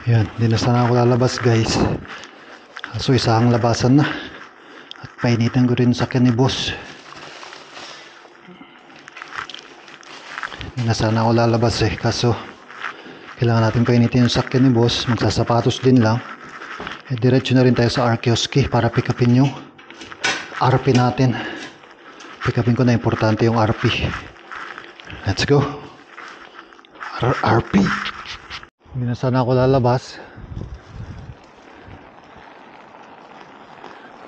Yan, di na sana ako lalabas guys. So isang labasan na. At painitin ko rin sa sakyan ni boss. Di na sana ako lalabas kaso kailangan natin painitin yung sakyan ni boss. Magsasapatos din lang. Diretso na rin tayo sa Arkeoski para pick upin yung RP natin. Pick upin ko na, importante yung RP. Let's go. RP. Hindi na sana ako lalabas.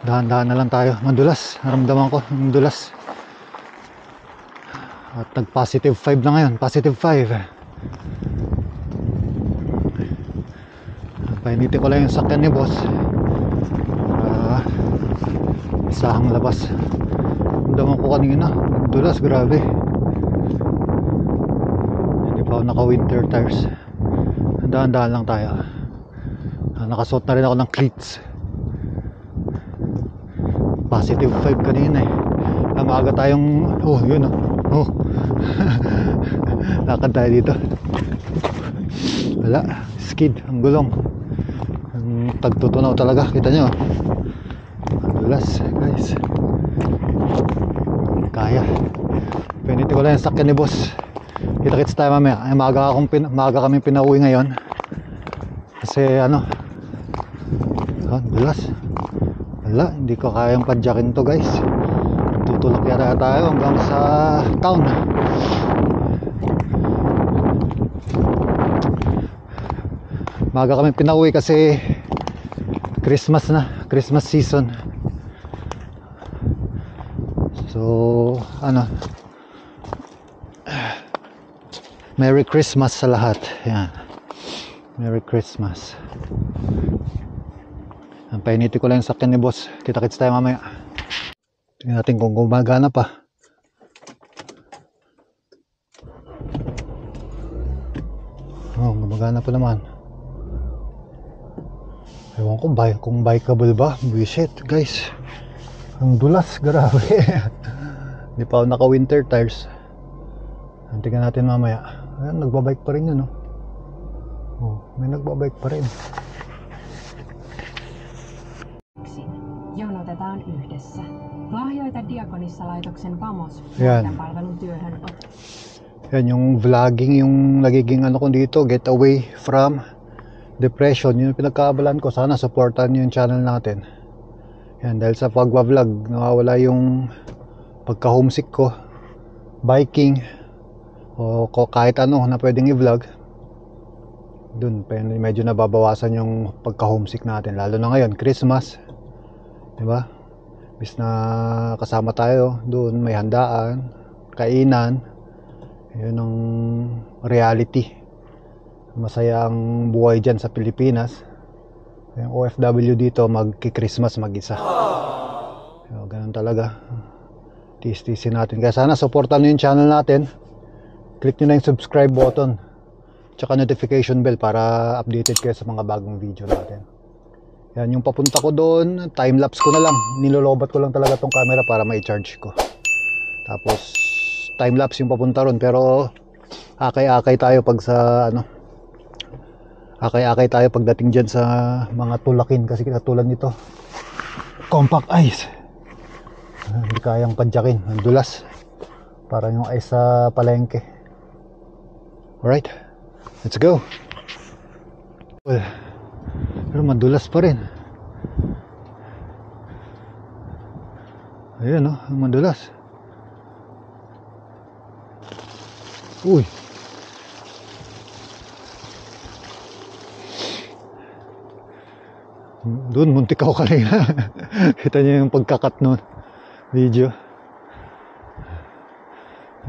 Dahan-dahan na lang tayo. Madulas. Naramdaman ko yung dulas. At nag positive 5 na ngayon. Positive 5. Painitin ko lang yung sakyan ni boss. Isahang labas. Naramdaman ko kanina. Dulas. Grabe. Hindi pa ako naka winter tires. Dahan-dahan lang tayo. Nakasuot na rin ako ng cleats. Positive 5 kanina Maaga tayong yun lakad tayo dito. Wala, skid ang gulong. Ang tagtutunaw talaga, kita nyo. Madulas guys. Kaya piniti ko lang yung sakyan ni boss. Kita-kits tayo mamaya. Maaga kami pinauwi ngayon kasi dulas. Wala, hindi ko kayang padyakin to guys. Tutulak yata tayo hanggang sa town. Maaga kami pinauwi kasi Christmas na, Christmas season. So Merry Christmas sa lahat. Yan. Merry Christmas. Painitin ko lang yung sakyan ni boss. Kita-kits tayo mamaya. Tingnan natin kung gumagana pa. Gumagana pa naman. Ewan ko kung bikeable ba. Buisit guys. Ang dulas, grabe. Hindi pa ako naka winter tires. Tingnan natin mamaya. Ayan, nagbabike pa rin yun may nagbabike pa rin. Jonotetaan yhdessä. Lahjoita Diakonissalaitoksen Vamos palvelun työhön. Yan yung vlogging, yung nagiging ko dito, get away from depression. Yun yung pinagkaabalan ko. Sana supportan yung channel natin. Yan, dahil sa pagwa-vlog nawawala yung pagka-homesick ko. Biking o kahit na pwedeng i-vlog. Dun medyo nababawasan yung pagka-homesick natin. Lalo na ngayon, Christmas. Diba? Bis na kasama tayo doon, may handaan, kainan. Yun ang reality. Masaya ang buhay dyan sa Pilipinas. Yung OFW dito magki-Christmas mag-isa. So, ganun talaga. Tiis-tiisin natin. Kaya sana supportan nyo yung channel natin. Click nyo na yung subscribe button tsaka notification bell para updated kayo sa mga bagong video natin. Yan, yung papunta ko doon, time-lapse ko na lang. Nilolobat ko lang talaga tong camera para ma-charge ko. Tapos, time-lapse yung papunta ron. Pero, akay-akay tayo pag sa, akay-akay tayo pagdating dyan sa mga tulakin. Kasi katulad nito, compact ice. Hindi kayang padyakin. Ang dulas. Parang yung ice sa palengke. Alright, let's go. Well, pero madulas pa rin. Ayan madulas. Uy. Doon muntik ako kanina. Kita niyo yung pagkakat nun video.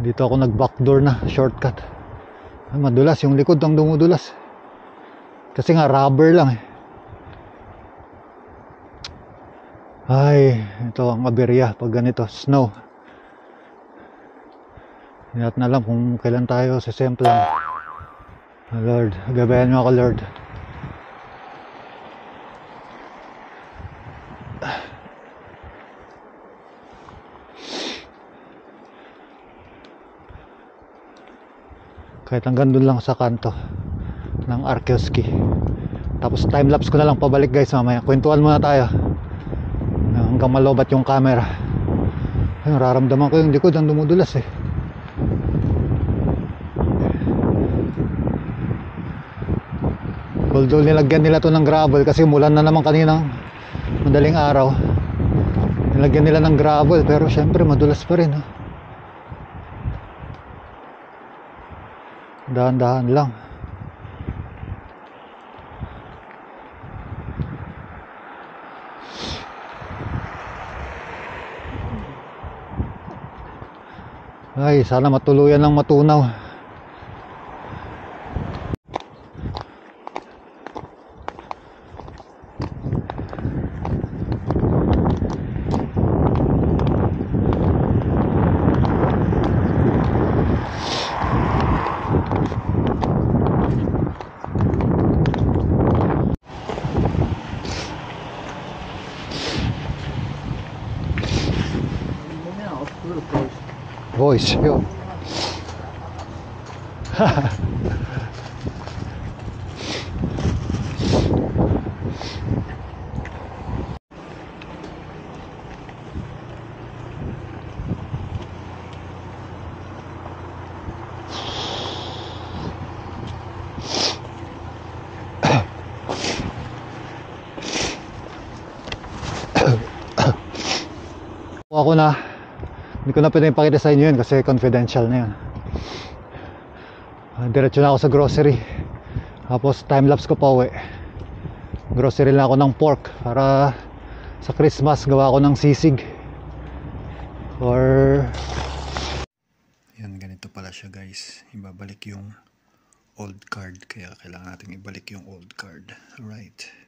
Dito ako nag backdoor na shortcut. Madulas yung likod ang dumudulas. Kasi nga rubber lang Ay, ito ang aberya pag ganito, snow. Hindi natin alam kung kailan tayo sisemplang. Lord, gabayan mo ako, Lord. Kahit hanggang doon lang sa kanto ng Arkeoski. Tapos time lapse ko na lang pabalik guys mamaya. Kwentuhan muna tayo hanggang malobat yung camera. Ayun, nararamdaman ko yung likod ang dumudulas eh. Although nilagyan nila to ng gravel kasi umulan na naman kaninang madaling araw. Nilagyan nila ng gravel pero syempre madulas pa rin. Dahan-dahan lang. Ay, sana matuluyan ng matunaw. Voice, yo. Ako na, hindi ko na pwede ipakita sa inyo yun kasi confidential na yun. Diretso na ako sa grocery. Tapos time lapse ko pa uwi. Grocery lang ako ng pork para sa Christmas gawa ko ng sisig. Or yan, ganito pala siya guys. Ibabalik yung old card, kaya kailangan natin ibalik yung old card. Alright.